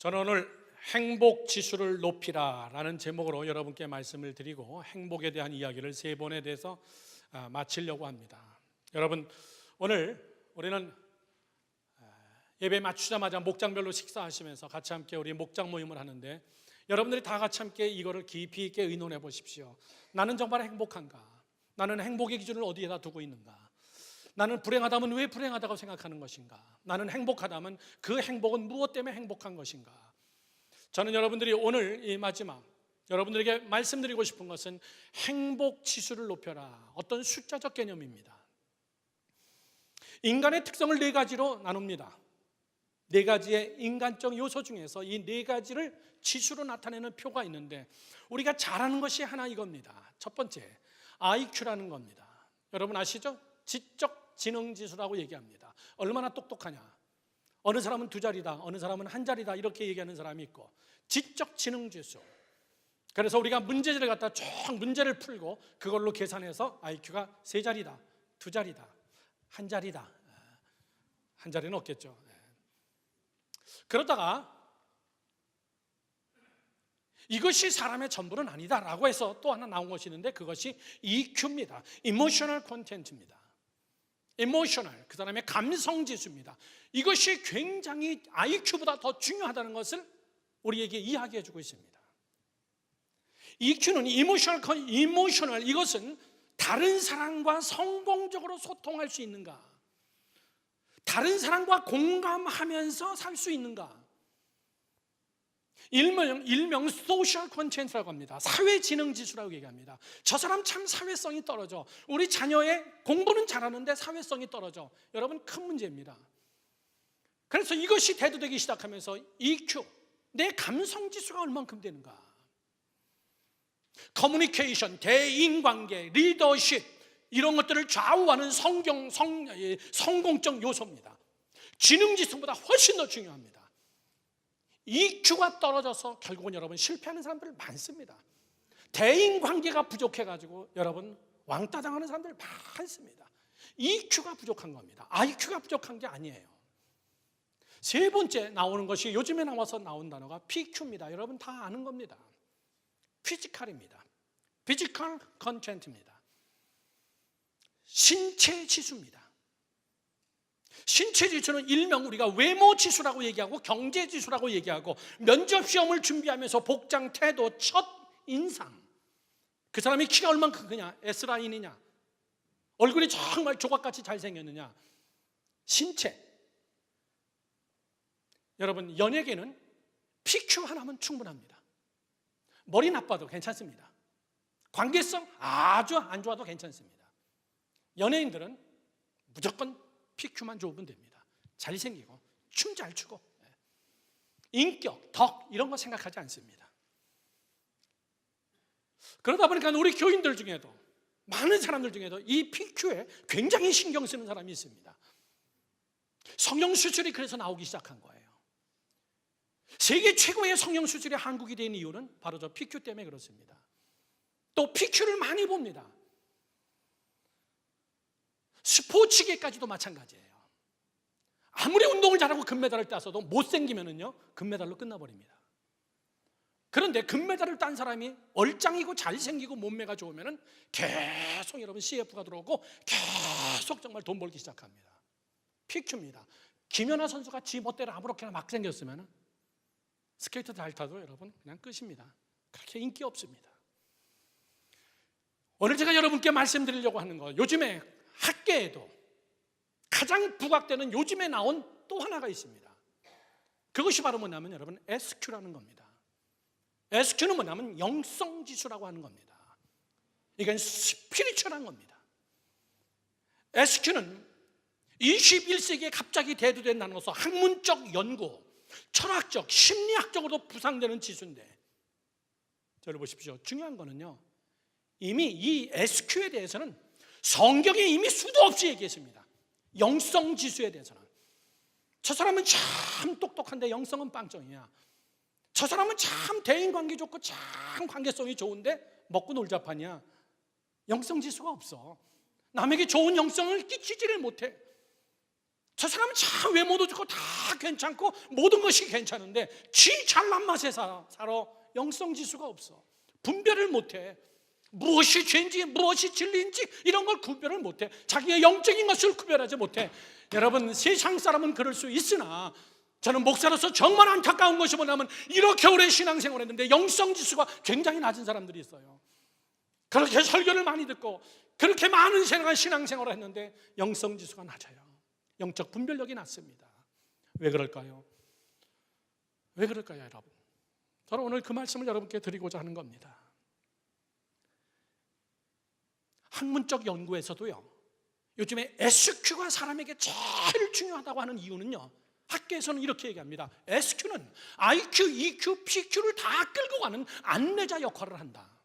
저는 오늘 행복 지수를 높이라 라는 제목으로 여러분께 말씀을 드리고 행복에 대한 이야기를 세 번에 대해서 마치려고 합니다. 여러분, 오늘 우리는 예배 맞추자마자 목장별로 식사하시면서 같이 함께 우리 목장 모임을 하는데, 여러분들이 다 같이 함께 이거를 깊이 있게 의논해 보십시오. 나는 정말 행복한가? 나는 행복의 기준을 어디에다 두고 있는가? 나는 불행하다면 왜 불행하다고 생각하는 것인가? 나는 행복하다면 그 행복은 무엇 때문에 행복한 것인가? 저는 여러분들이 오늘 이 마지막 여러분들에게 말씀드리고 싶은 것은 행복 지수를 높여라, 어떤 숫자적 개념입니다. 인간의 특성을 네 가지로 나눕니다. 네 가지의 인간적 요소 중에서 이 네 가지를 지수로 나타내는 표가 있는데, 우리가 잘하는 것이 하나 이겁니다. 첫 번째, IQ라는 겁니다. 여러분 아시죠? 지적 지능 지수라고 얘기합니다. 얼마나 똑똑하냐? 어느 사람은 2자리다, 어느 사람은 1자리다 이렇게 얘기하는 사람이 있고, 지적 지능 지수. 그래서 우리가 문제지를 갖다 쭉 문제를 풀고 그걸로 계산해서 IQ가 3자리다, 2자리다, 1자리다. 1자리는 없겠죠. 그러다가 이것이 사람의 전부는 아니다라고 해서 또 하나 나온 것이 있는데, 그것이 EQ입니다. Emotional Content입니다. Emotional, 그 사람의 감성 지수입니다. 이것이 굉장히 IQ보다 더 중요하다는 것을 우리에게 이야기해 주고 있습니다. EQ는 Emotional, 이것은 다른 사람과 성공적으로 소통할 수 있는가? 다른 사람과 공감하면서 살 수 있는가? 일명 소셜 콘텐츠라고 합니다. 사회지능 지수라고 얘기합니다. 저 사람 참 사회성이 떨어져. 우리 자녀의 공부는 잘하는데 사회성이 떨어져. 여러분, 큰 문제입니다. 그래서 이것이 대두되기 시작하면서 EQ, 내 감성 지수가 얼만큼 되는가? 커뮤니케이션, 대인관계, 리더십, 이런 것들을 좌우하는 성공적 요소입니다. 지능 지수보다 훨씬 더 중요합니다. EQ가 떨어져서 결국은 여러분 실패하는 사람들 많습니다. 대인관계가 부족해가지고 여러분 왕따 당하는 사람들 많습니다. EQ가 부족한 겁니다. IQ가 부족한 게 아니에요. 세 번째 나오는 것이, 요즘에 나와서 나온 단어가 PQ입니다. 여러분 다 아는 겁니다. 피지컬입니다. 피지컬 컨텐츠입니다. 신체 지수입니다. 신체 지수는 일명 우리가 외모 지수라고 얘기하고 경제 지수라고 얘기하고, 면접 시험을 준비하면서 복장, 태도, 첫 인상, 그 사람이 키가 얼마나 크냐, S라인이냐, 얼굴이 정말 조각같이 잘생겼느냐, 신체. 여러분, 연예계는 PQ 하나면 충분합니다. 머리 나빠도 괜찮습니다. 관계성 아주 안 좋아도 괜찮습니다. 연예인들은 무조건 PQ만 좋으면 됩니다. 잘생기고 춤 잘 추고 인격, 덕 이런 거 생각하지 않습니다. 그러다 보니까 우리 교인들 중에도, 많은 사람들 중에도 이 PQ에 굉장히 신경 쓰는 사람이 있습니다. 성형수술이 그래서 나오기 시작한 거예요. 세계 최고의 성형수술이 한국이 된 이유는 바로 저 PQ 때문에 그렇습니다. 또 PQ를 많이 봅니다. 스포츠계까지도 마찬가지예요. 아무리 운동을 잘하고 금메달을 따서도 못생기면은요, 금메달로 끝나버립니다. 그런데 금메달을 딴 사람이 얼짱이고 잘생기고 몸매가 좋으면은 계속 여러분 CF가 들어오고 계속 정말 돈 벌기 시작합니다. PQ입니다. 김연아 선수가 지 멋대로 아무렇게나 막 생겼으면은 스케이트 잘 타도 여러분 그냥 끝입니다. 그렇게 인기 없습니다. 오늘 제가 여러분께 말씀드리려고 하는 거, 요즘에 학계에도 가장 부각되는, 요즘에 나온 또 하나가 있습니다. 그것이 바로 뭐냐면 여러분 SQ라는 겁니다. SQ는 뭐냐면 영성지수라고 하는 겁니다. 이건 스피리추얼한 겁니다. SQ는 21세기에 갑자기 대두된 것으로 학문적 연구, 철학적, 심리학적으로도 부상되는 지수인데, 저를 보십시오. 중요한 거는요, 이미 이 SQ에 대해서는 성경에 이미 수도 없이 얘기했습니다. 영성 지수에 대해서는. 저 사람은 참 똑똑한데 영성은 빵점이야. 저 사람은 참 대인관계 좋고 참 관계성이 좋은데 먹고 놀자 판이야. 영성 지수가 없어. 남에게 좋은 영성을 끼치지를 못해. 저 사람은 참 외모도 좋고 다 괜찮고 모든 것이 괜찮은데 지 잘난 맛에 살아. 영성지수가 없어. 분별을 못해. 무엇이 죄인지 무엇이 진리인지 이런 걸 구별을 못해. 자기의 영적인 것을 구별하지 못해. 여러분, 세상 사람은 그럴 수 있으나 저는 목사로서 정말 안타까운 것이 뭐냐면 이렇게 오래 신앙생활을 했는데 영성지수가 굉장히 낮은 사람들이 있어요. 그렇게 설교를 많이 듣고 그렇게 많은 신앙생활을 했는데 영성지수가 낮아요. 영적 분별력이 낮습니다. 왜 그럴까요? 왜 그럴까요, 여러분? 저는 오늘 그 말씀을 여러분께 드리고자 하는 겁니다. 학문적 연구에서도요, 요즘에 SQ가 사람에게 제일 중요하다고 하는 이유는요, 학계에서는 이렇게 얘기합니다. SQ는 IQ, EQ, PQ를 다 끌고 가는 안내자 역할을 한다.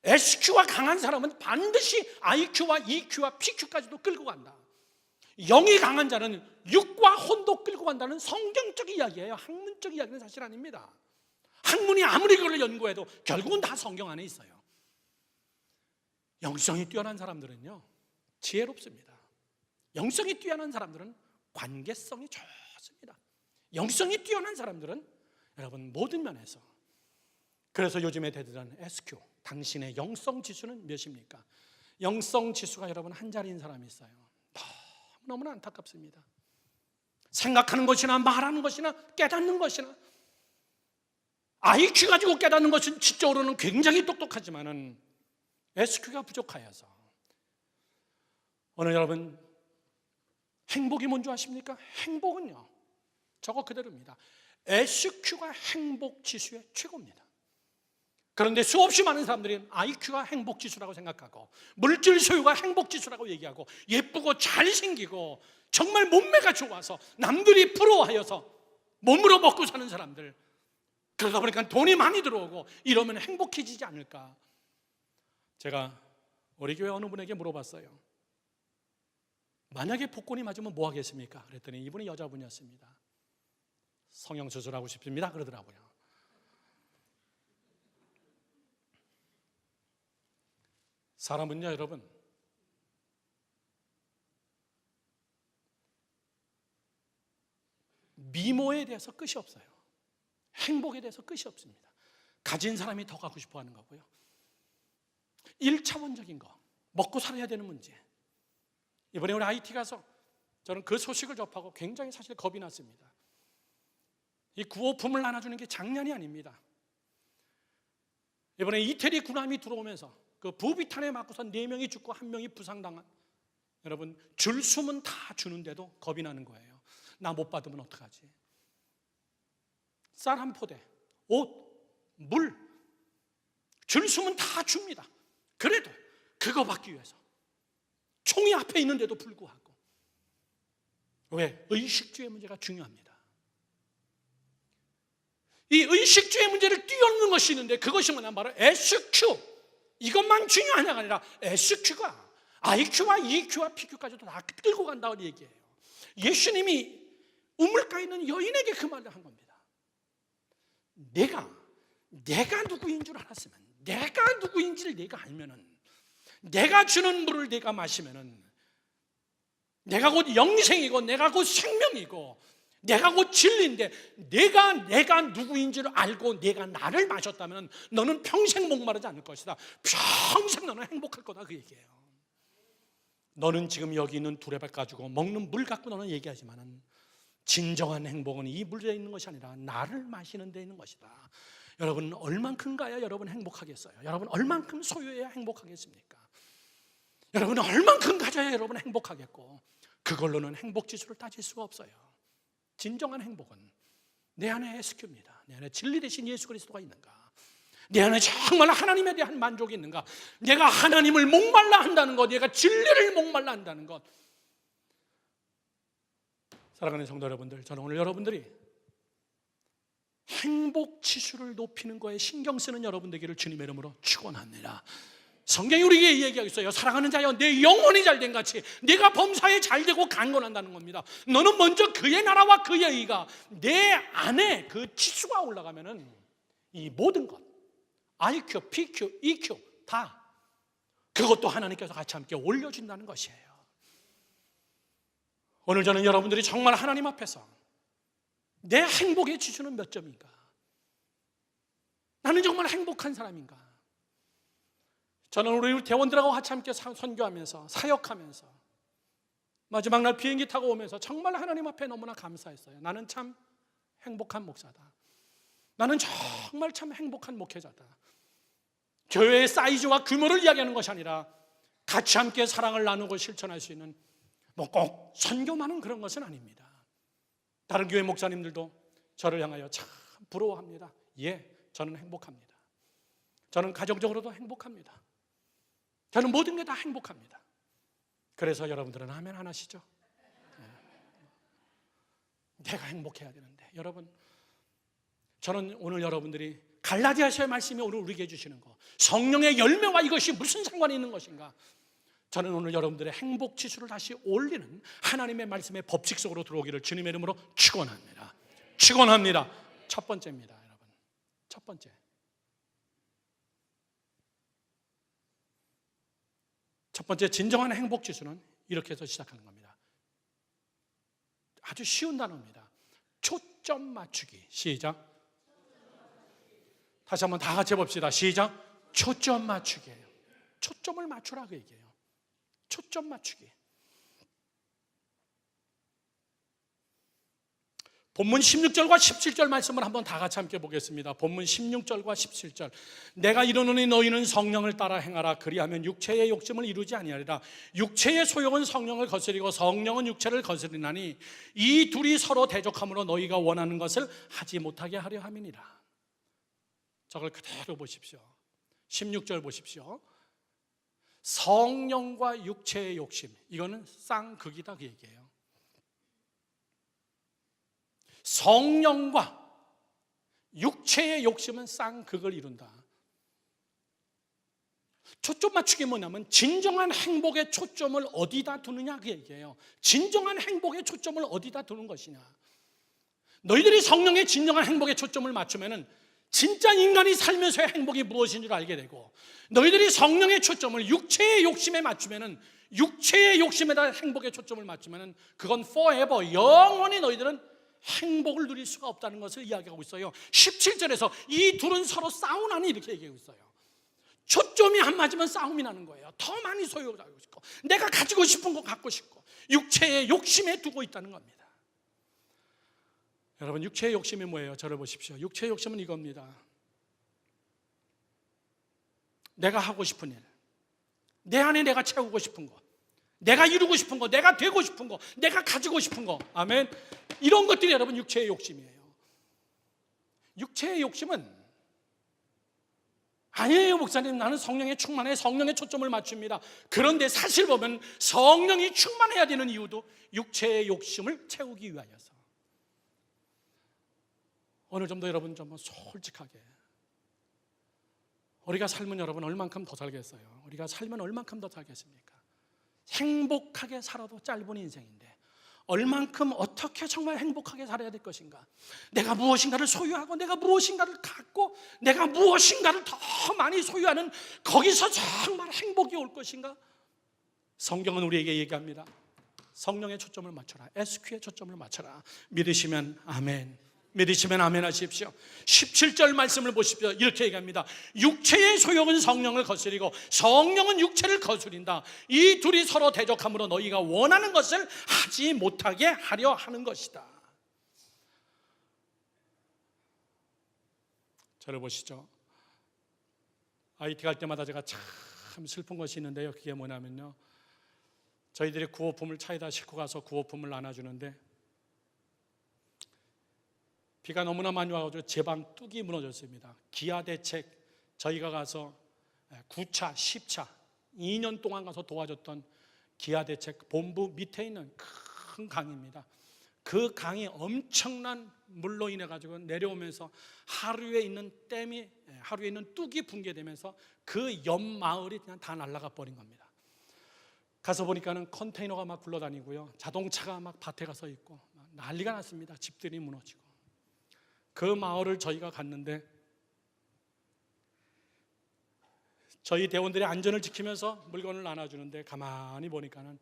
SQ가 강한 사람은 반드시 IQ와 EQ와 PQ까지도 끌고 간다. 영이 강한 자는 육과 혼도 끌고 간다는 성경적 이야기예요. 학문적 이야기는 사실 아닙니다. 학문이 아무리 그걸 연구해도 결국은 다 성경 안에 있어요. 영성이 뛰어난 사람들은요, 지혜롭습니다. 영성이 뛰어난 사람들은 관계성이 좋습니다. 영성이 뛰어난 사람들은 여러분 모든 면에서, 그래서 요즘에 대두하는 SQ, 당신의 영성 지수는 몇입니까? 영성 지수가 여러분 한 자리인 사람이 있어요. 너무나 안타깝습니다. 생각하는 것이나 말하는 것이나 깨닫는 것이나 IQ 가지고 깨닫는 것은 지적으로는 굉장히 똑똑하지만은 SQ가 부족하여서 오늘 여러분 행복이 뭔지 아십니까? 행복은요 저거 그대로입니다. SQ가 행복 지수의 최고입니다. 그런데 수없이 많은 사람들이 IQ가 행복 지수라고 생각하고 물질 소유가 행복 지수라고 얘기하고 예쁘고 잘생기고 정말 몸매가 좋아서 남들이 부러워하여서 몸으로 먹고 사는 사람들, 그러다 보니까 돈이 많이 들어오고 이러면 행복해지지 않을까. 제가 우리 교회 어느 분에게 물어봤어요. 만약에 복권이 맞으면 뭐 하겠습니까? 그랬더니 이분이 여자분이었습니다. 성형수술하고 싶습니다 그러더라고요. 사람은요 여러분, 미모에 대해서 끝이 없어요. 행복에 대해서 끝이 없습니다. 가진 사람이 더 가고 싶어 하는 거고요, 1차원적인 거, 먹고 살아야 되는 문제. 이번에 우리 IT 가서 저는 그 소식을 접하고 굉장히 사실 겁이 났습니다. 이 구호품을 나눠주는 게 장난이 아닙니다. 이번에 이태리 군함이 들어오면서 그 부비탄에 맞고서 4명이 죽고 1명이 부상당한, 여러분 줄 수면 다 주는데도 겁이 나는 거예요. 나 못 받으면 어떡하지? 쌀 한 포대, 옷, 물, 줄 수면 다 줍니다. 그래도 그거 받기 위해서 총이 앞에 있는데도 불구하고. 왜? 의식주의 문제가 중요합니다. 이 의식주의 문제를 뛰어넘는 것이 있는데 그것이 뭐냐면 바로 SQ, 이것만 중요하냐가 아니라 SQ가 IQ와 EQ와 PQ까지도 다 끌고 간다고 얘기해요. 예수님이 우물가에 있는 여인에게 그 말을 한 겁니다. 내가 누구인 줄 알았으면, 내가 누구인지를 내가 알면은, 내가 주는 물을 내가 마시면은 내가 곧 영생이고 내가 곧 생명이고 내가 곧 진리인데, 내가 누구인지를 알고 내가 나를 마셨다면 너는 평생 목마르지 않을 것이다. 평생 너는 행복할 거다, 그 얘기예요. 너는 지금 여기 있는 두레박 가지고 먹는 물 갖고 너는 얘기하지만은 진정한 행복은 이 물에 있는 것이 아니라 나를 마시는 데 있는 것이다. 여러분 얼만큼 가야 여러분 행복하겠어요? 여러분 얼만큼 소유해야 행복하겠습니까? 여러분 얼만큼 가져야 여러분 행복하겠고, 그걸로는 행복 지수를 따질 수가 없어요. 진정한 행복은 내 안에 SQ입니다. 내 안에 진리 대신 예수 그리스도가 있는가? 내 안에 정말 하나님에 대한 만족이 있는가? 내가 하나님을 목말라 한다는 것, 내가 진리를 목말라 한다는 것. 사랑하는 성도 여러분들, 저는 오늘 여러분들이 행복 지수를 높이는 거에 신경 쓰는 여러분 되기를 주님의 이름으로 축원합니다. 성경이 우리에게 얘기하고 있어요. 사랑하는 자여, 내 영혼이 잘된 같이 네가 범사에 잘되고 강건한다는 겁니다. 너는 먼저 그의 나라와 그의 의가 내 안에 그 지수가 올라가면은 이 모든 것, IQ, PQ, EQ 다 그것도 하나님께서 같이 함께 올려준다는 것이에요. 오늘 저는 여러분들이 정말 하나님 앞에서 내 행복의 지수는 몇 점인가? 나는 정말 행복한 사람인가? 저는 우리 대원들하고 같이 함께 선교하면서 사역하면서 마지막 날 비행기 타고 오면서 정말 하나님 앞에 너무나 감사했어요. 나는 참 행복한 목사다. 나는 정말 참 행복한 목회자다. 교회의 사이즈와 규모를 이야기하는 것이 아니라 같이 함께 사랑을 나누고 실천할 수 있는 뭐 꼭 선교만은 그런 것은 아닙니다. 다른 교회 목사님들도 저를 향하여 참 부러워합니다. 예, 저는 행복합니다. 저는 가정적으로도 행복합니다. 저는 모든 게 다 행복합니다. 그래서 여러분들은 아멘 안 하시죠? 내가 행복해야 되는데. 여러분, 저는 오늘 여러분들이 갈라디아서의 말씀이 오늘 우리에게 주시는 거, 성령의 열매와 이것이 무슨 상관이 있는 것인가? 저는 오늘 여러분들의 행복 지수를 다시 올리는 하나님의 말씀의 법칙 속으로 들어오기를 주님의 이름으로 축원합니다. 축원합니다. 첫 번째입니다, 여러분. 첫 번째. 첫 번째 진정한 행복 지수는 이렇게 해서 시작하는 겁니다. 아주 쉬운 단어입니다. 초점 맞추기. 시작. 다시 한번 다 같이 해봅시다. 시작. 초점 맞추기예요. 초점을 맞추라고 얘기해요. 초점 맞추기. 본문 16절과 17절 말씀을 한번 다 같이 함께 보겠습니다. 본문 16절과 17절. 내가 이르노니 너희는 성령을 따라 행하라. 그리하면 육체의 욕심을 이루지 아니하리라. 육체의 소욕은 성령을 거스리고 성령은 육체를 거스리나니 이 둘이 서로 대적함으로 너희가 원하는 것을 하지 못하게 하려 함이니라. 저걸 그대로 보십시오. 16절 보십시오. 성령과 육체의 욕심, 이거는 쌍극이다 그 얘기예요. 성령과 육체의 욕심은 쌍극을 이룬다. 초점 맞추기 뭐냐면 진정한 행복의 초점을 어디다 두느냐 그 얘기예요. 진정한 행복의 초점을 어디다 두는 것이냐. 너희들이 성령의 진정한 행복의 초점을 맞추면은 진짜 인간이 살면서의 행복이 무엇인 줄 알게 되고, 너희들이 성령의 초점을 육체의 욕심에 맞추면은, 육체의 욕심에다 행복의 초점을 맞추면은 그건 forever, 영원히 너희들은 행복을 누릴 수가 없다는 것을 이야기하고 있어요. 17절에서 이 둘은 서로 싸우나니 이렇게 얘기하고 있어요. 초점이 안 맞으면 싸움이 나는 거예요. 더 많이 소유하고 싶고, 내가 가지고 싶은 거 갖고 싶고, 육체의 욕심에 두고 있다는 겁니다. 여러분, 육체의 욕심이 뭐예요? 저를 보십시오. 육체의 욕심은 이겁니다. 내가 하고 싶은 일, 내 안에 내가 채우고 싶은 거, 내가 이루고 싶은 거, 내가 되고 싶은 거, 내가 가지고 싶은 거, 아멘. 이런 것들이 여러분 육체의 욕심이에요. 육체의 욕심은 아니에요 목사님, 나는 성령에 충만해, 성령에 초점을 맞춥니다. 그런데 사실 보면 성령이 충만해야 되는 이유도 육체의 욕심을 채우기 위하여서. 오늘 좀 더 여러분 좀 솔직하게, 우리가 살면 여러분 얼만큼 더 살겠어요? 우리가 살면 얼만큼 더 살겠습니까? 행복하게 살아도 짧은 인생인데 얼만큼 어떻게 정말 행복하게 살아야 될 것인가? 내가 무엇인가를 소유하고 내가 무엇인가를 갖고 내가 무엇인가를 더 많이 소유하는 거기서 정말 행복이 올 것인가? 성경은 우리에게 얘기합니다. 성령의 초점을 맞춰라. SQ에 초점을 맞춰라. 믿으시면 아멘. 믿으시면 아멘 하십시오. 17절 말씀을 보십시오. 이렇게 얘기합니다. 육체의 소욕은 성령을 거스리고 성령은 육체를 거스린다. 이 둘이 서로 대적함으로 너희가 원하는 것을 하지 못하게 하려 하는 것이다. 저를 보시죠. IT 갈 때마다 제가 참 슬픈 것이 있는데요. 그게 뭐냐면요, 저희들이 구호품을 차에다 싣고 가서 구호품을 나눠주는데 비가 너무나 많이 와가지고 제 방 뚝이 무너졌습니다. 기아대책 저희가 가서 9차, 10차 2년 동안 가서 도와줬던 기아대책 본부 밑에 있는 큰 강입니다. 그 강이 엄청난 물로 인해 가지고 내려오면서 하류에 있는 댐이, 하류에 있는 뚝이 붕괴되면서 그 옆 마을이 그냥 다 날아가 버린 겁니다. 가서 보니까는 컨테이너가 막 굴러다니고요, 자동차가 막 밭에 가서 있고 난리가 났습니다. 집들이 무너지고. 그 마을을 저희가 갔는데 저희 대원들의 안전을 지키면서 물건을 나눠주는데 가만히 보니까는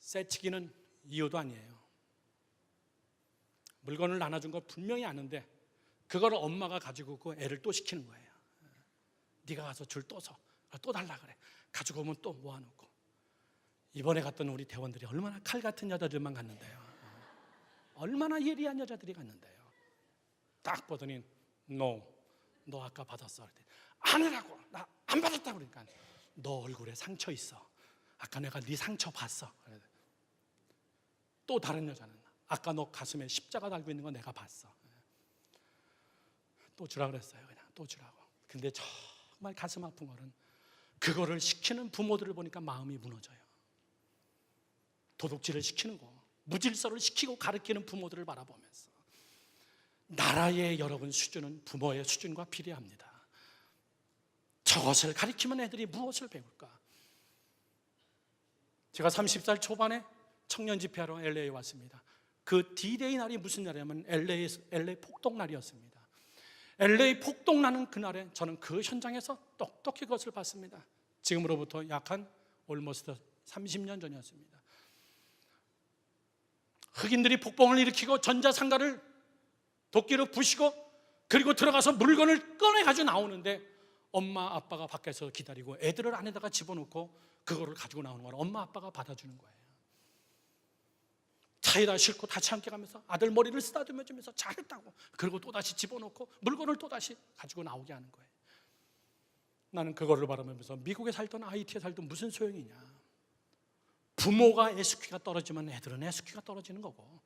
새치기는 이유도 아니에요. 물건을 나눠준 거 분명히 아는데 그걸 엄마가 가지고 그 애를 또 시키는 거예요. 네가 가서 줄 떠서 또 달라 그래. 가지고 오면 또 모아놓고. 이번에 갔던 우리 대원들이 얼마나 칼 같은 여자들만 갔는데요. 얼마나 예리한 여자들이 갔는데요. 딱 보더니 너 아까 받았어. 아니라고. 나 안 받았다고. 그러니까 너 얼굴에 상처 있어. 아까 내가 네 상처 봤어. 또 다른 여자는 아까 너 가슴에 십자가 달고 있는 거 내가 봤어. 또 주라 그랬어요. 그냥 또 주라고. 근데 정말 가슴 아픈 거는 그거를 시키는 부모들을 보니까 마음이 무너져요. 도둑질을 시키는 거, 무질서를 시키고 가르치는 부모들을 바라보면서 나라의 여러분 수준은 부모의 수준과 비례합니다. 저것을 가르치면 애들이 무엇을 배울까? 제가 30살 초반에 청년 집회하러 LA에 왔습니다. 그 D-Day 날이 무슨 날이냐면 LA 폭동날이었습니다. LA 폭동나는 그날에 저는 그 현장에서 똑똑히 그것을 봤습니다. 지금으로부터 약 한 almost 30년 전이었습니다. 흑인들이 폭동을 일으키고 전자상가를 도끼로 부시고 그리고 들어가서 물건을 꺼내가지고 나오는데 엄마 아빠가 밖에서 기다리고 애들을 안에다가 집어넣고 그거를 가지고 나오는 걸 엄마 아빠가 받아주는 거예요. 차에다 싣고 다시 함께 가면서 아들 머리를 쓰다듬어 주면서 잘했다고, 그리고 또다시 집어넣고 물건을 또다시 가지고 나오게 하는 거예요. 나는 그거를 바라보면서 미국에 살던 IT에 살던 무슨 소용이냐. 부모가 SQ가 떨어지면 애들은 SQ가 떨어지는 거고,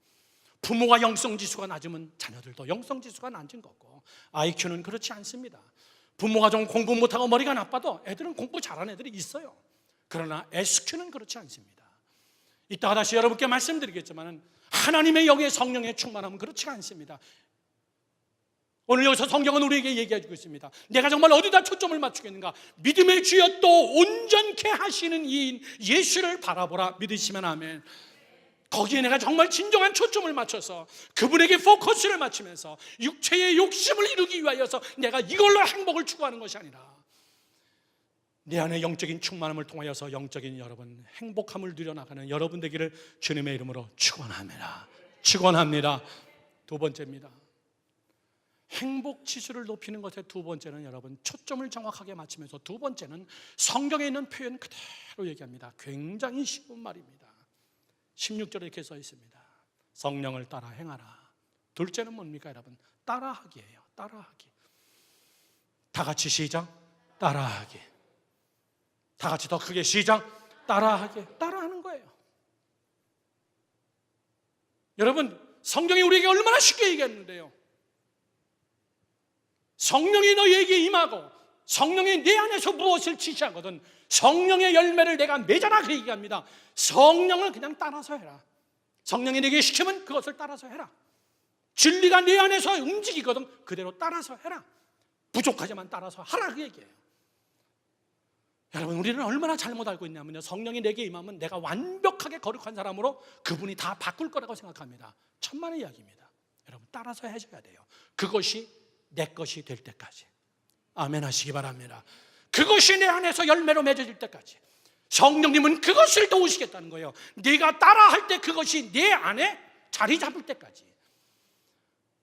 부모가 영성지수가 낮으면 자녀들도 영성지수가 낮은 거고, IQ는 그렇지 않습니다. 부모가 좀 공부 못하고 머리가 나빠도 애들은 공부 잘하는 애들이 있어요. 그러나 SQ는 그렇지 않습니다. 이따가 다시 여러분께 말씀드리겠지만 하나님의 영의 성령의 충만함은 그렇지가 않습니다. 오늘 여기서 성경은 우리에게 얘기해주고 있습니다. 내가 정말 어디다 초점을 맞추겠는가? 믿음의 주여 또 온전케 하시는 이인 예수를 바라보라. 믿으시면 아멘. 거기에 내가 정말 진정한 초점을 맞춰서 그분에게 포커스를 맞추면서 육체의 욕심을 이루기 위하여서 내가 이걸로 행복을 추구하는 것이 아니라 내 안에 영적인 충만함을 통하여서 영적인 여러분 행복함을 누려나가는 여러분 되기를 주님의 이름으로 축원합니다. 축원합니다. 두 번째입니다. 행복 지수를 높이는 것의 두 번째는 여러분 초점을 정확하게 맞추면서, 두 번째는 성경에 있는 표현 그대로 얘기합니다. 굉장히 쉬운 말입니다. 16절에 이렇게 써 있습니다. 성령을 따라 행하라. 둘째는 뭡니까 여러분? 따라하기예요. 따라하기. 다 같이 시작. 따라하기. 다 같이 더 크게 시작. 따라하기. 따라하는 거예요. 여러분 성경이 우리에게 얼마나 쉽게 얘기했는데요. 성령이 너희에게 임하고 성령이 내 안에서 무엇을 지시하거든 성령의 열매를 내가 맺어라, 그 얘기합니다. 성령을 그냥 따라서 해라. 성령이 내게 시키면 그것을 따라서 해라. 진리가 내 안에서 움직이거든 그대로 따라서 해라. 부족하지만 따라서 하라, 그 얘기예요. 여러분 우리는 얼마나 잘못 알고 있냐면요, 성령이 내게 임하면 내가 완벽하게 거룩한 사람으로 그분이 다 바꿀 거라고 생각합니다. 천만의 이야기입니다. 여러분 따라서 해줘야 돼요. 그것이 내 것이 될 때까지. 아멘 하시기 바랍니다. 그것이 내 안에서 열매로 맺어질 때까지 성령님은 그것을 도우시겠다는 거예요. 네가 따라할 때 그것이 내 안에 자리 잡을 때까지.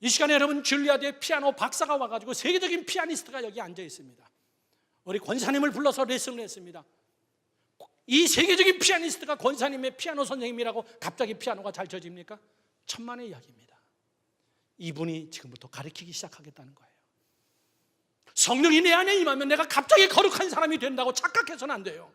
이 시간에 여러분 줄리아드의 피아노 박사가 와가지고 세계적인 피아니스트가 여기 앉아 있습니다. 우리 권사님을 불러서 레슨을 했습니다. 이 세계적인 피아니스트가 권사님의 피아노 선생님이라고 갑자기 피아노가 잘 쳐집니까? 천만의 이야기입니다. 이분이 지금부터 가르치기 시작하겠다는 거예요. 성령이 내 안에 임하면 내가 갑자기 거룩한 사람이 된다고 착각해서는 안 돼요.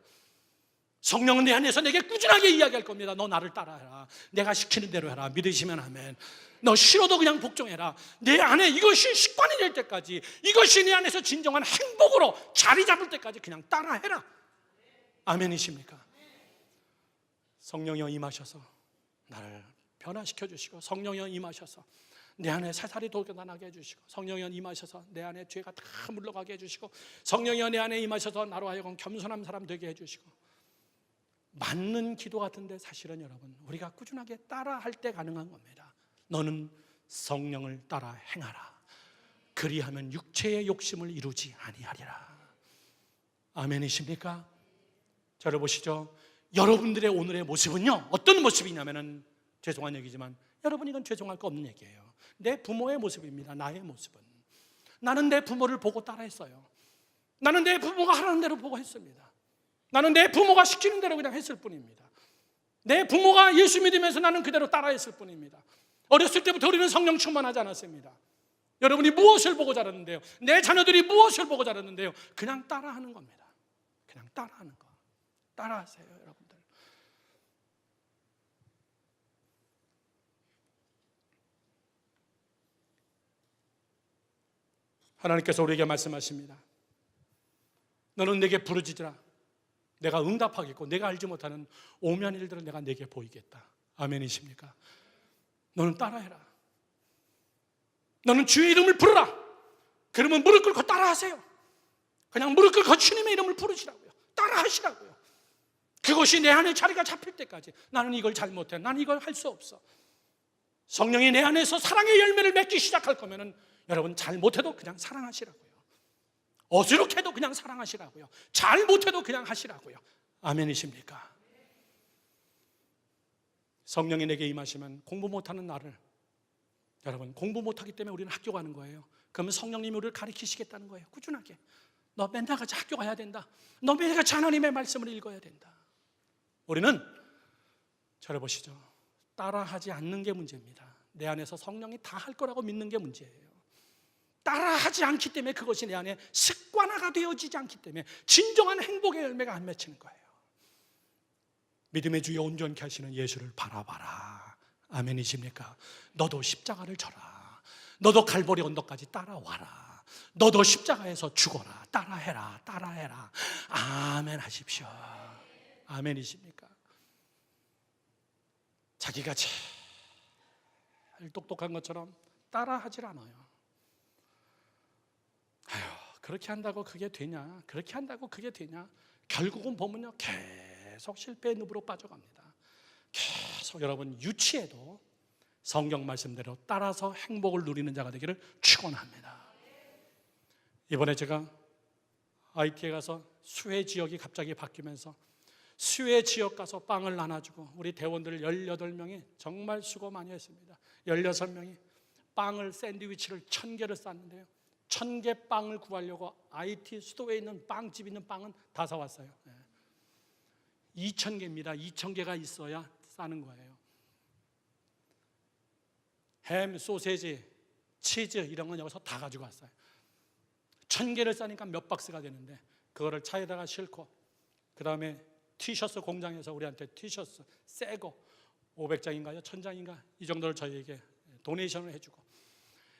성령은 내 안에서 내게 꾸준하게 이야기할 겁니다. 너 나를 따라해라. 내가 시키는 대로 해라. 믿으시면 아멘. 너 싫어도 그냥 복종해라. 내 안에 이것이 습관이 될 때까지, 이것이 내 안에서 진정한 행복으로 자리 잡을 때까지 그냥 따라해라. 아멘이십니까? 성령이 임하셔서 나를 변화시켜 주시고, 성령이 임하셔서 내 안에 새살이 돋아나게 해주시고, 성령이 임하셔서 내 안에 죄가 다 물러가게 해주시고, 성령이 내 안에 임하셔서 나로 하여금 겸손한 사람 되게 해주시고, 맞는 기도 같은데 사실은 여러분 우리가 꾸준하게 따라할 때 가능한 겁니다. 너는 성령을 따라 행하라. 그리하면 육체의 욕심을 이루지 아니하리라. 아멘이십니까? 저를 보시죠. 여러분들의 오늘의 모습은요, 어떤 모습이냐면은, 죄송한 얘기지만 여러분, 이건 죄송할 거 없는 얘기예요. 내 부모의 모습입니다. 나의 모습은, 나는 내 부모를 보고 따라했어요. 나는 내 부모가 하라는 대로 보고 했습니다. 나는 내 부모가 시키는 대로 그냥 했을 뿐입니다. 내 부모가 예수 믿으면서 나는 그대로 따라했을 뿐입니다. 어렸을 때부터 우리는 성령 충만하지 않았습니다. 여러분이 무엇을 보고 자랐는데요? 내 자녀들이 무엇을 보고 자랐는데요? 그냥 따라하는 겁니다. 그냥 따라하는 거. 따라하세요, 여러분들. 하나님께서 우리에게 말씀하십니다. 너는 내게 부르짖으라. 내가 응답하겠고 내가 알지 못하는 오묘한 일들을 내가 내게 보이겠다. 아멘이십니까? 너는 따라해라. 너는 주의 이름을 부르라. 그러면 무릎 꿇고 따라하세요. 그냥 무릎 꿇고 주님의 이름을 부르시라고요. 따라하시라고요. 그것이 내 안에 자리가 잡힐 때까지 나는 이걸 잘못해. 나는 이걸 할 수 없어. 성령이 내 안에서 사랑의 열매를 맺기 시작할 거면은 여러분, 잘못해도 그냥 사랑하시라고요. 어수룩해도 그냥 사랑하시라고요. 잘못해도 그냥 하시라고요. 아멘이십니까? 성령이 내게 임하시면 공부 못하는 나를, 여러분, 공부 못하기 때문에 우리는 학교 가는 거예요. 그러면 성령님이 우리를 가르치시겠다는 거예요. 꾸준하게. 너 맨날 같이 학교 가야 된다. 너 매일 같이 하나님의 말씀을 읽어야 된다. 우리는, 저를 보시죠, 따라하지 않는 게 문제입니다. 내 안에서 성령이 다 할 거라고 믿는 게 문제예요. 따라하지 않기 때문에, 그것이 내 안에 습관화가 되어지지 않기 때문에 진정한 행복의 열매가 안 맺히는 거예요. 믿음의 주여 온전케 하시는 예수를 바라봐라. 아멘이십니까? 너도 십자가를 져라. 너도 갈보리 언덕까지 따라와라. 너도 십자가에서 죽어라. 따라해라. 따라해라. 아멘 하십시오. 아멘이십니까? 자기가 제일 똑똑한 것처럼 따라하질 않아요. 아유, 그렇게 한다고 그게 되냐? 그렇게 한다고 그게 되냐? 결국은 보면요, 계속 실패의 늪으로 빠져갑니다. 계속 여러분, 유치해도 성경 말씀대로 따라서 행복을 누리는 자가 되기를 축원합니다. 이번에 제가 IT에 가서 수해 지역이 갑자기 바뀌면서 수해 지역 가서 빵을 나눠주고, 우리 대원들 18명이 정말 수고 많이 했습니다. 16명이 빵을, 샌드위치를 1000개를 쌌는데요, 1000개 빵을 구하려고 IT 수도에 있는 빵집 있는 빵은 다 사왔어요. 2000개입니다. 2000개가 있어야 싸는 거예요. 햄, 소세지, 치즈 이런 건 여기서 다 가지고 왔어요. 1000개를 싸니까 몇 박스가 되는데, 그거를 차에다가 싣고, 그 다음에 티셔츠 공장에서 우리한테 티셔츠 새거 500장인가요? 1000장인가? 이 정도를 저희에게 도네이션을 해주고,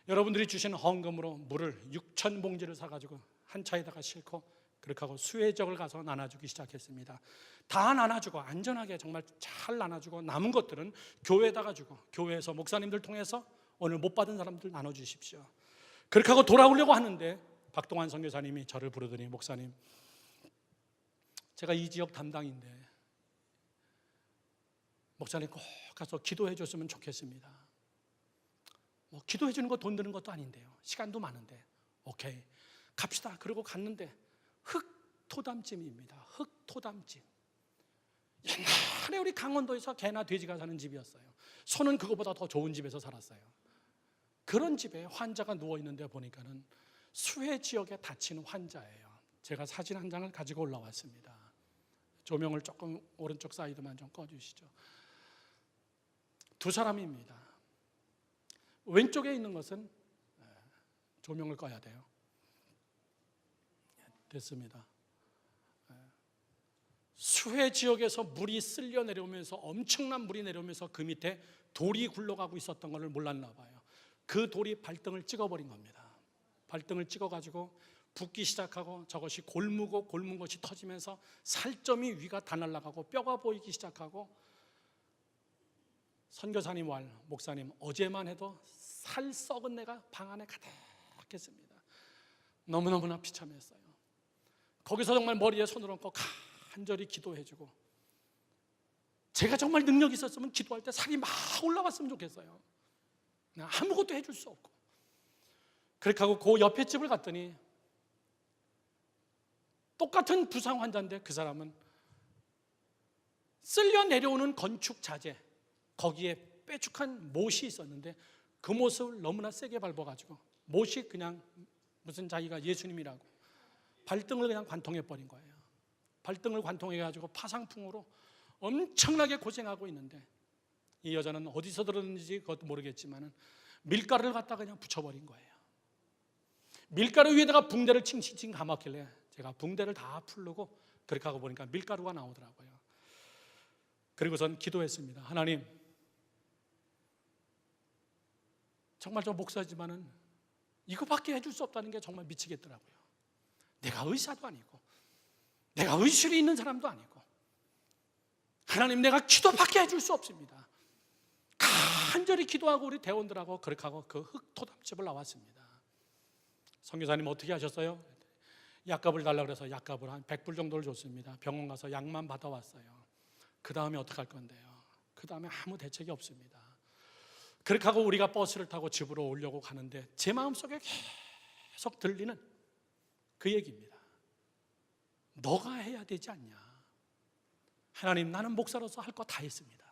여러분들이 주신 헌금으로 물을 6000봉지를 사가지고 한 차에다가 싣고, 그렇게 하고 수해 지역을 가서 나눠주기 시작했습니다. 다 나눠주고, 안전하게 정말 잘 나눠주고, 남은 것들은 교회에다가 주고, 교회에서 목사님들 통해서 오늘 못 받은 사람들 나눠주십시오. 그렇게 하고 돌아오려고 하는데 박동환 선교사님이 저를 부르더니, 목사님, 제가 이 지역 담당인데 목사님 꼭 가서 기도해 줬으면 좋겠습니다. 뭐 기도해 주는 거 돈 드는 것도 아닌데요, 시간도 많은데 오케이 갑시다. 그러고 갔는데 흙토담집입니다. 흙토담집. 옛날에 우리 강원도에서 개나 돼지가 사는 집이었어요. 소는 그거보다 더 좋은 집에서 살았어요. 그런 집에 환자가 누워있는데 보니까는 수해 지역에 다친 환자예요. 제가 사진 한 장을 가지고 올라왔습니다. 조명을 조금 오른쪽 사이드만 좀 꺼주시죠. 두 사람입니다. 왼쪽에 있는 것은, 조명을 꺼야 돼요. 됐습니다. 수해 지역에서 물이 쓸려 내려오면서, 엄청난 물이 내려오면서 그 밑에 돌이 굴러가고 있었던 것을 몰랐나 봐요. 그 돌이 발등을 찍어버린 겁니다. 발등을 찍어가지고 붓기 시작하고, 저것이 골무고 골문 것이 터지면서 살점이 위가 다 날아가고 뼈가 보이기 시작하고, 선교사님 말, 목사님, 어제만 해도 살 썩은 내가 방 안에 가득했습니다. 너무너무나 비참했어요. 거기서 정말 머리에 손을 얹고 간절히 기도해주고, 제가 정말 능력이 있었으면 기도할 때 살이 막 올라왔으면 좋겠어요. 아무것도 해줄 수 없고. 그렇게 하고 그 옆에 집을 갔더니 똑같은 부상 환자인데, 그 사람은 쓸려 내려오는 건축 자재, 거기에 빼죽한 못이 있었는데 그 못을 너무나 세게 밟아가지고 못이 그냥 무슨 자기가 예수님이라고 발등을 그냥 관통해 버린 거예요. 발등을 관통해가지고 파상풍으로 엄청나게 고생하고 있는데 이 여자는 어디서 들었는지 그것도 모르겠지만 밀가루를 갖다가 그냥 붙여버린 거예요. 밀가루 위에다가 붕대를 칭칭칭 감았길래 제가 붕대를 다 풀르고 그렇게 하고 보니까 밀가루가 나오더라고요. 그리고선 기도했습니다. 하나님, 정말 저 목사지만은 이거밖에 해줄 수 없다는 게 정말 미치겠더라고요. 내가 의사도 아니고 내가 의술이 있는 사람도 아니고 하나님, 내가 기도밖에 해줄 수 없습니다. 간절히 기도하고 우리 대원들하고 그렇게 하고 그 흙토담집을 나왔습니다. 선교사님 어떻게 하셨어요? 약값을 달라고 그래서 약값을 한 100불 정도를 줬습니다. 병원 가서 약만 받아왔어요. 그 다음에 어떻게 할 건데요? 그 다음에 아무 대책이 없습니다. 그렇게 하고 우리가 버스를 타고 집으로 오려고 가는데 제 마음속에 계속 들리는 그 얘기입니다. 너가 해야 되지 않냐? 하나님, 나는 목사로서 할 거 다 했습니다.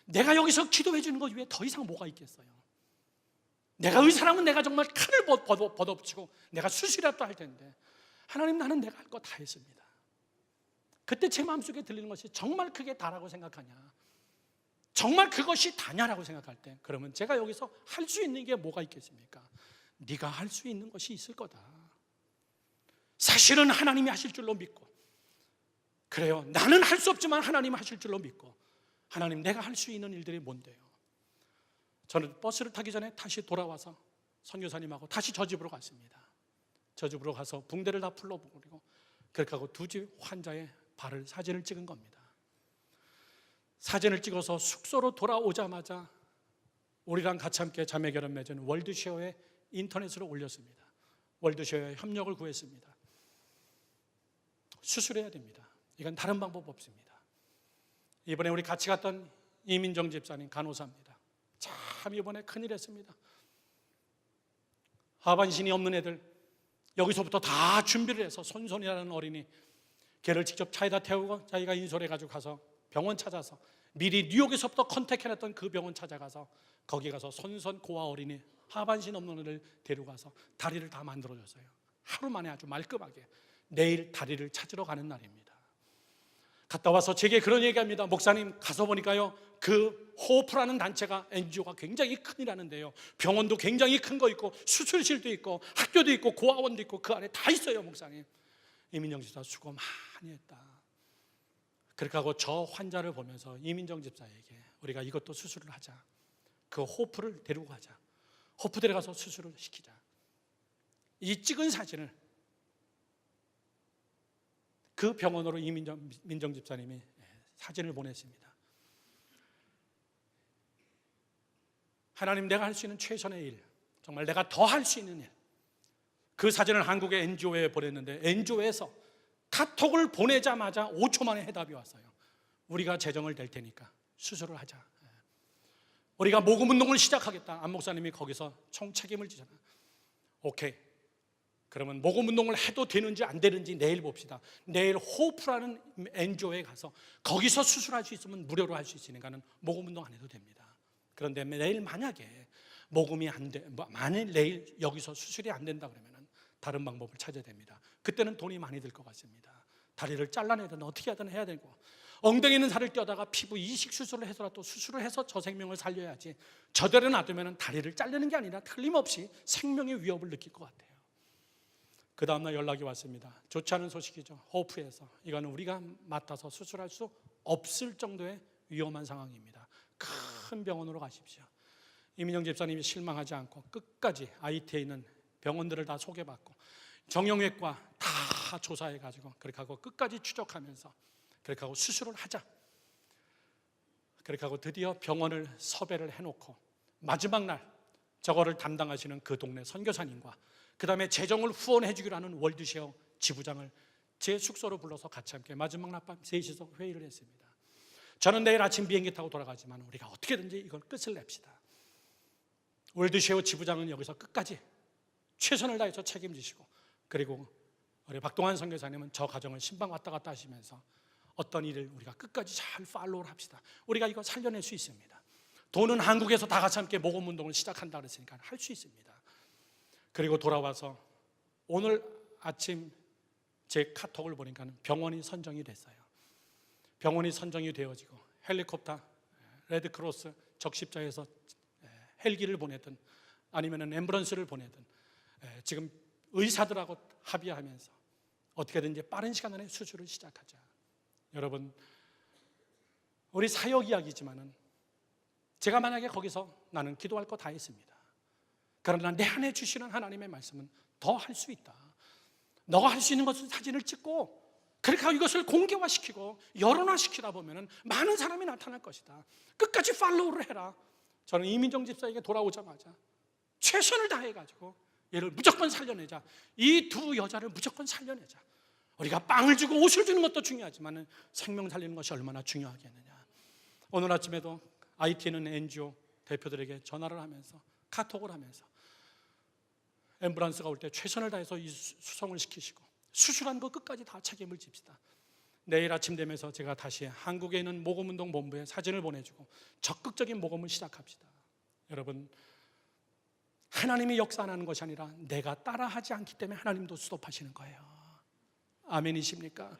내가 여기서 기도해 주는 것 외에 더 이상 뭐가 있겠어요? 내가 의사라면 내가 정말 칼을 벗어붙이고 내가 수술이라도 할 텐데 하나님, 나는 내가 할 거 다 했습니다. 그때 제 마음속에 들리는 것이 정말 그게 다라고 생각하냐? 정말 그것이 다냐라고 생각할 때 그러면 제가 여기서 할 수 있는 게 뭐가 있겠습니까? 네가 할 수 있는 것이 있을 거다. 사실은 하나님이 하실 줄로 믿고, 그래요, 나는 할 수 없지만 하나님이 하실 줄로 믿고, 하나님, 내가 할 수 있는 일들이 뭔데요? 저는 버스를 타기 전에 다시 돌아와서 선교사님하고 다시 저 집으로 갔습니다. 저 집으로 가서 붕대를 다 풀어버리고 그렇게 하고 두 집 환자의 발을 사진을 찍은 겁니다. 사진을 찍어서 숙소로 돌아오자마자 우리랑 같이 함께 자매결혼 맺은 월드쉐어의 인터넷으로 올렸습니다. 월드쉐어의 협력을 구했습니다. 수술해야 됩니다. 이건 다른 방법 없습니다. 이번에 우리 같이 갔던 이민정 집사님 간호사입니다. 참 이번에 큰일 했습니다. 하반신이 없는 애들 여기서부터 다 준비를 해서 손손이라는 어린이 걔를 직접 차에다 태우고 자기가 인솔해가지고 가서 병원 찾아서 미리 뉴욕에서부터 컨택해놨던 그 병원 찾아가서 거기 가서 손손 고아 어린이 하반신 없는 애를 데려가서 다리를 다 만들어줬어요. 하루 만에 아주 말끔하게. 내일 다리를 찾으러 가는 날입니다. 갔다 와서 제게 그런 얘기합니다. 목사님, 가서 보니까요 그 호프라는 단체가 NGO가 굉장히 큰이라는데요, 병원도 굉장히 큰 거 있고 수술실도 있고 학교도 있고 고아원도 있고 그 안에 다 있어요. 목사님, 이민정 집사 수고 많이 했다. 그렇게 하고 저 환자를 보면서 이민정 집사에게 우리가 이것도 수술을 하자, 그 호프를 데리고 가자, 호프 데려가서 수술을 시키자. 이 찍은 사진을 그 병원으로 이민정 집사님이 사진을 보냈습니다. 하나님, 내가 할 수 있는 최선의 일, 정말 내가 더 할 수 있는 일, 그 사진을 한국의 NGO에 보냈는데 NGO에서 카톡을 보내자마자 5초 만에 해답이 왔어요. 우리가 재정을 댈 테니까 수술을 하자. 우리가 모금운동을 시작하겠다. 안 목사님이 거기서 총책임을 지잖아요. 오케이, 그러면 모금운동을 해도 되는지 안 되는지 내일 봅시다. 내일 호프라는 NGO에 가서 거기서 수술할 수 있으면 무료로 할 수 있으니까는 모금운동 안 해도 됩니다. 그런데 내일 만약에 모금이 안 돼, 만일 내일 여기서 수술이 안 된다 그러면은 다른 방법을 찾아야 됩니다. 그때는 돈이 많이 들 것 같습니다. 다리를 잘라내든 어떻게 하든 해야 되고, 엉덩이 있는 살을 떼다가 피부 이식 수술을 해서라도 수술을 해서 저 생명을 살려야지, 저대로 놔두면 다리를 자르는 게 아니라 틀림없이 생명의 위협을 느낄 것 같아요. 그 다음날 연락이 왔습니다. 좋지 않은 소식이죠. 호프에서 이거는 우리가 맡아서 수술할 수 없을 정도의 위험한 상황입니다. 큰 병원으로 가십시오. 이민정 집사님이 실망하지 않고 끝까지 IT에 있는 병원들을 다 소개받고 정형외과 다 조사해가지고 그렇게 하고 끝까지 추적하면서 그렇게 하고 수술을 하자. 그렇게 하고 드디어 병원을 섭외를 해놓고 마지막 날 저거를 담당하시는 그 동네 선교사님과 그 다음에 재정을 후원해 주기로 하는 월드쉐어 지부장을 제 숙소로 불러서 같이 함께 마지막 날 밤 3시서 회의를 했습니다. 저는 내일 아침 비행기 타고 돌아가지만 우리가 어떻게든지 이걸 끝을 냅시다. 월드쉐어 지부장은 여기서 끝까지 최선을 다해서 책임지시고, 그리고 우리 박동환 선교사님은 저 가정을 신방 왔다 갔다 하시면서 어떤 일을 우리가 끝까지 잘 팔로우를 합시다. 우리가 이거 살려낼 수 있습니다. 돈은 한국에서 다 같이 함께 모금운동을 시작한다 그랬으니까 할 수 있습니다. 그리고 돌아와서 오늘 아침 제 카톡을 보니까 병원이 선정이 됐어요. 병원이 선정이 되어지고 헬리콥터, 레드크로스 적십자에서 헬기를 보내든 아니면 앰뷸런스를 보내든 지금 의사들하고 합의하면서 어떻게든지 빠른 시간 안에 수술을 시작하자. 여러분, 우리 사역 이야기지만은 제가 만약에 거기서 나는 기도할 거 다 했습니다. 그러나 내 안에 주시는 하나님의 말씀은 더 할 수 있다. 너가 할 수 있는 것을 사진을 찍고 그렇게 하고 이것을 공개화시키고 여론화시키다 보면은 많은 사람이 나타날 것이다. 끝까지 팔로우를 해라. 저는 이민정 집사에게 돌아오자마자 최선을 다해가지고 얘를 무조건 살려내자. 이 두 여자를 무조건 살려내자. 우리가 빵을 주고 옷을 주는 것도 중요하지만 생명 살리는 것이 얼마나 중요하겠느냐. 오늘 아침에도 IT 있는 NGO 대표들에게 전화를 하면서 카톡을 하면서 앰뷸런스가 올 때 최선을 다해서 이 수송을 시키시고 수술한 거 끝까지 다 책임을 집시다. 내일 아침 되면서 제가 다시 한국에 있는 모금운동 본부에 사진을 보내주고 적극적인 모금을 시작합시다. 여러분, 하나님이 역사하는 것이 아니라 내가 따라하지 않기 때문에 하나님도 스톱하시는 거예요. 아멘이십니까?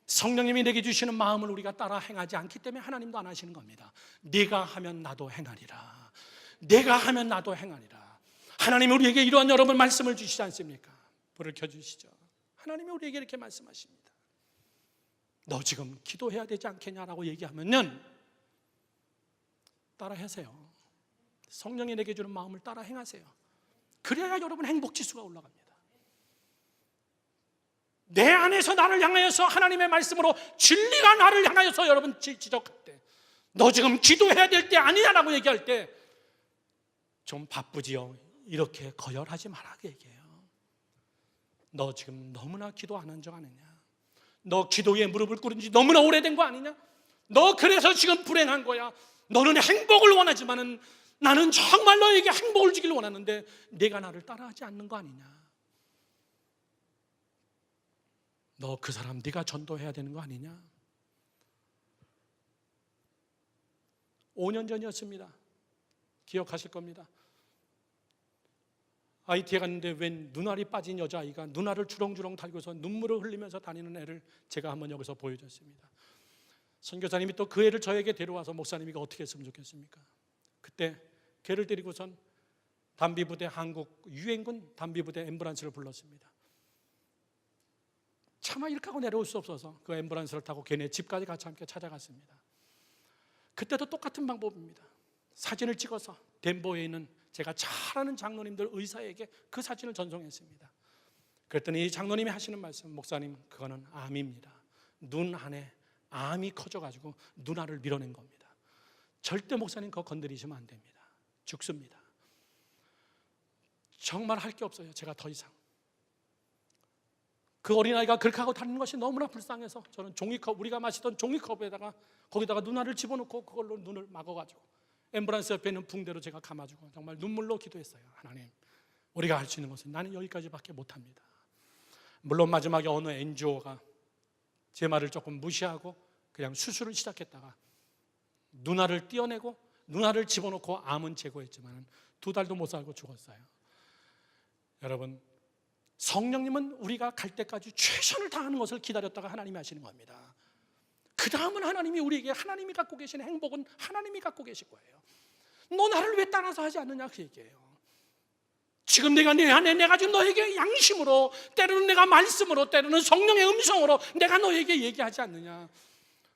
성령님이 내게 주시는 마음을 우리가 따라 행하지 않기 때문에 하나님도 안 하시는 겁니다. 네가 하면 나도 행하리라. 내가 하면 나도 행하리라. 하나님이 우리에게 이러한 여러분 말씀을 주시지 않습니까? 불을 켜주시죠. 하나님이 우리에게 이렇게 말씀하십니다. 너 지금 기도해야 되지 않겠냐라고 얘기하면은 따라 하세요. 성령이 내게 주는 마음을 따라 행하세요. 그래야 여러분 행복지수가 올라갑니다. 내 안에서 나를 향하여서 하나님의 말씀으로 진리가 나를 향하여서 여러분 지적할 때, 너 지금 기도해야 될 때 아니냐라고 얘기할 때 좀 바쁘지요. 이렇게 거열하지 말라 그 얘기해요. 너 지금 너무나 기도 안 한 적 아니냐? 너 기도에 무릎을 꿇은 지 너무나 오래된 거 아니냐? 너 그래서 지금 불행한 거야. 너는 행복을 원하지만은 나는 정말 너에게 행복을 주길 원하는데 내가 나를 따라하지 않는 거 아니냐? 너 그 사람 네가 전도해야 되는 거 아니냐? 5년 전이었습니다. 기억하실 겁니다. IT에 갔는데 웬 눈알이 빠진 여자아이가 눈알을 주렁주렁 달고서 눈물을 흘리면서 다니는 애를 제가 한번 여기서 보여줬습니다. 선교사님이 또 그 애를 저에게 데려와서 목사님이 이거 어떻게 했으면 좋겠습니까? 그때 걔를 데리고선 단비부대 한국 유엔군 단비부대 앰뷸런스를 불렀습니다. 차마 이렇게 하고 내려올 수 없어서 그 앰뷸런스를 타고 걔네 집까지 같이 함께 찾아갔습니다. 그때도 똑같은 방법입니다. 사진을 찍어서 덴버에 있는 제가 잘 아는 장로님들 의사에게 그 사진을 전송했습니다. 그랬더니 이 장로님이 하시는 말씀, 목사님 그거는 암입니다. 눈 안에 암이 커져가지고 눈알을 밀어낸 겁니다. 절대 목사님 그거 건드리시면 안 됩니다. 죽습니다. 정말 할 게 없어요. 제가 더 이상. 그 어린아이가 그렇게 하고 다니는 것이 너무나 불쌍해서 저는 종이컵, 우리가 마시던 종이컵에다가 거기다가 눈알을 집어넣고 그걸로 눈을 막아가지고 앰뷸런스 옆에 있는 붕대로 제가 감아주고 정말 눈물로 기도했어요. 하나님, 우리가 할 수 있는 것은 나는 여기까지밖에 못합니다. 물론 마지막에 어느 NGO가 제 말을 조금 무시하고 그냥 수술을 시작했다가 눈알을 떼어내고 눈알을 집어넣고 암은 제거했지만 2달도 못 살고 죽었어요. 여러분, 성령님은 우리가 갈 때까지 최선을 다하는 것을 기다렸다가 하나님이 하시는 겁니다. 그 다음은 하나님이 우리에게 하나님이 갖고 계신 행복은 하나님이 갖고 계실 거예요. 너 나를 왜 따라서 하지 않느냐 그 얘기예요. 지금 내가 내 안에 내가 지금 너에게 양심으로, 때로는 내가 말씀으로, 때로는 성령의 음성으로 내가 너에게 얘기하지 않느냐.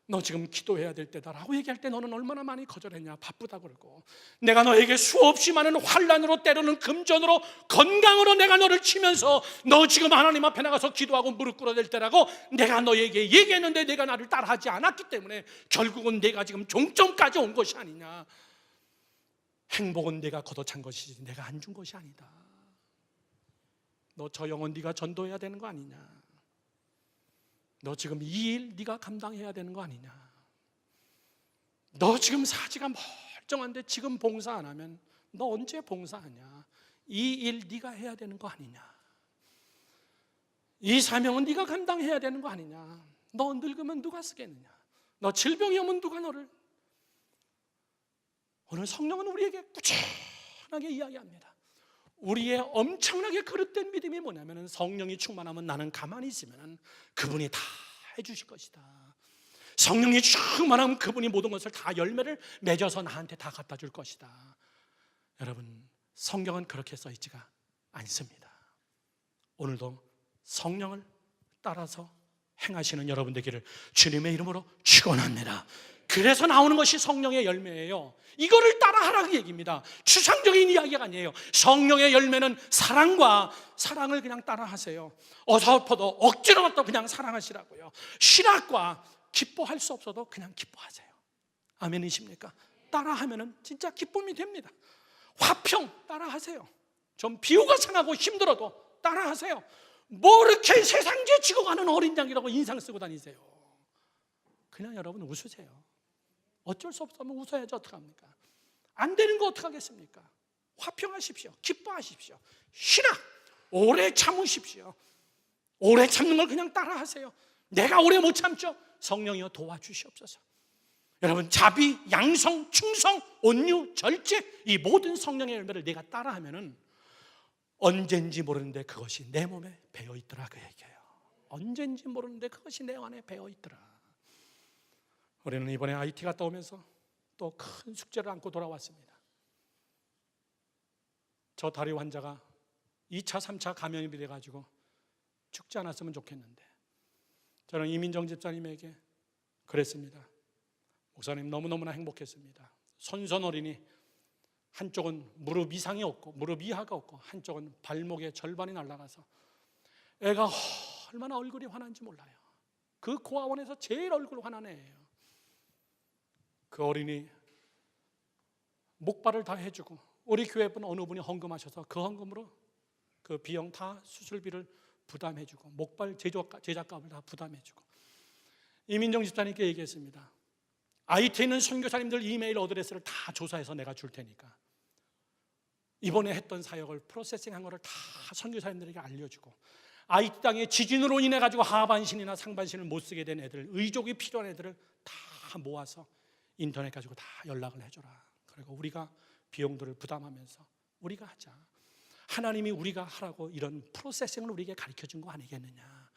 너 지금 기도해야 될 때다라고 얘기할 때 너는 얼마나 많이 거절했냐. 바쁘다 그러고 내가 너에게 수없이 많은 환난으로, 때로는 금전으로, 건강으로 내가 너를 치면서 너 지금 하나님 앞에 나가서 기도하고 무릎 꿇어댈 때라고 내가 너에게 얘기했는데 내가 나를 따라하지 않았기 때문에 결국은 내가 지금 종점까지 온 것이 아니냐. 행복은 내가 걷어찬 것이지 내가 안 준 것이 아니다. 너 저 영혼 네가 전도해야 되는 거 아니냐. 너 지금 이 일 네가 감당해야 되는 거 아니냐. 너 지금 사지가 멀쩡한데 지금 봉사 안 하면 너 언제 봉사하냐. 이 일 네가 해야 되는 거 아니냐. 이 사명은 네가 감당해야 되는 거 아니냐. 너 늙으면 누가 쓰겠느냐? 너 질병이 오면 누가 너를? 오늘 성령은 우리에게 꾸준하게 이야기합니다. 우리의 엄청나게 그릇된 믿음이 뭐냐면 성령이 충만하면 나는 가만히 있으면 그분이 다 해주실 것이다. 성령이 충만하면 그분이 모든 것을 다 열매를 맺어서 나한테 다 갖다 줄 것이다. 여러분, 성경은 그렇게 써 있지가 않습니다. 오늘도 성령을 따라서 행하시는 여러분 되기를 주님의 이름으로 축원합니다. 그래서 나오는 것이 성령의 열매예요. 이거를 따라하라고 얘기입니다. 추상적인 이야기가 아니에요. 성령의 열매는 사랑을 그냥 따라하세요. 어설퍼도 억지로라도 그냥 사랑하시라고요. 실학과 기뻐할 수 없어도 그냥 기뻐하세요. 아멘이십니까? 따라하면은 진짜 기쁨이 됩니다. 화평 따라하세요. 좀 비유가 상하고 힘들어도 따라하세요. 뭐 이렇게 세상죄 지고 가는 어린 양이라고 인상 쓰고 다니세요. 그냥 여러분 웃으세요. 어쩔 수 없으면 웃어야지 어떡합니까? 안 되는 거 어떡하겠습니까? 화평하십시오. 기뻐하십시오. 신학 오래 참으십시오. 오래 참는 걸 그냥 따라하세요. 내가 오래 못 참죠? 성령이여 도와주시옵소서. 여러분, 자비, 양성, 충성, 온유, 절제, 이 모든 성령의 열매를 내가 따라하면은 언젠지 모르는데 그것이 내 몸에 배어있더라, 그 얘기예요. 언젠지 모르는데 그것이 내 안에 배어있더라. 우리는 이번에 IT 갔다 오면서 또 큰 숙제를 안고 돌아왔습니다. 저 다리 환자가 2차, 3차 감염이 돼가지고 죽지 않았으면 좋겠는데 저는 이민정 집사님에게 그랬습니다. 목사님, 너무너무나 행복했습니다. 손선어린이 한쪽은 무릎 이상이 없고 무릎 이하가 없고 한쪽은 발목의 절반이 날아가서 애가 얼마나 얼굴이 환한지 몰라요. 그 고아원에서 제일 얼굴 환한 애예요. 그 어린이 목발을 다 해주고 우리 교회 분 어느 분이 헌금하셔서 그 헌금으로 그 비용 다 수술비를 부담해주고 목발 제작값을 다 부담해주고 이민정 집사님께 얘기했습니다. IT에 있는 선교사님들 이메일 어드레스를 다 조사해서 내가 줄 테니까 이번에 했던 사역을 프로세싱한 거를 다 선교사님들에게 알려주고 IT 땅에 지진으로 인해 가지고 하반신이나 상반신을 못 쓰게 된 애들, 의족이 필요한 애들을 다 모아서 인터넷 가지고 다 연락을 해줘라. 그리고 우리가 비용들을 부담하면서 우리가 하자. 하나님이 우리가 하라고 이런 프로세싱을 우리에게 가르쳐준 거 아니겠느냐.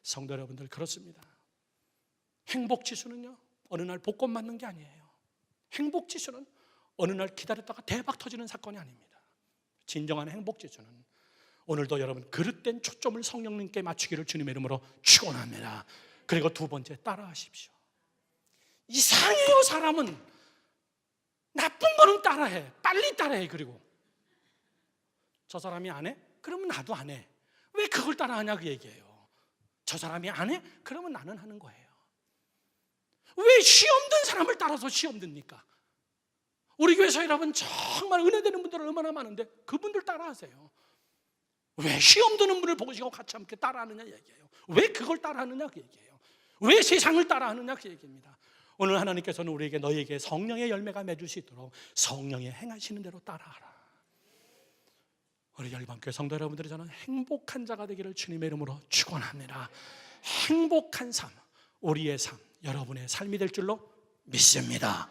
성도 여러분들, 그렇습니다. 행복지수는요 어느 날 복권 맞는 게 아니에요. 행복지수는 어느 날 기다렸다가 대박 터지는 사건이 아닙니다. 진정한 행복지수는 오늘도 여러분 그릇된 초점을 성령님께 맞추기를 주님의 이름으로 축원합니다. 그리고 두 번째, 따라하십시오. 이상해요. 사람은 나쁜 거는 따라해. 빨리 따라해. 그리고 저 사람이 안 해? 그러면 나도 안 해. 왜 그걸 따라하냐 그 얘기예요. 저 사람이 안 해? 그러면 나는 하는 거예요. 왜 시험 든 사람을 따라서 시험 듭니까? 우리 교회에서 여러분 정말 은혜되는 분들 얼마나 많은데 그분들 따라하세요. 왜 시험 드는 분을 보시고 같이 함께 따라하느냐 얘기예요. 왜 그걸 따라하느냐 그 얘기예요. 왜 세상을 따라하느냐 그 얘기입니다. 오늘 하나님께서는 우리에게 너희에게 성령의 열매가 맺을 수 있도록 성령의 행하시는 대로 따라하라. 우리 열방교회 성도 여러분들이 저는 행복한 자가 되기를 주님의 이름으로 축원합니다. 행복한 삶, 우리의 삶, 여러분의 삶이 될 줄로 믿습니다.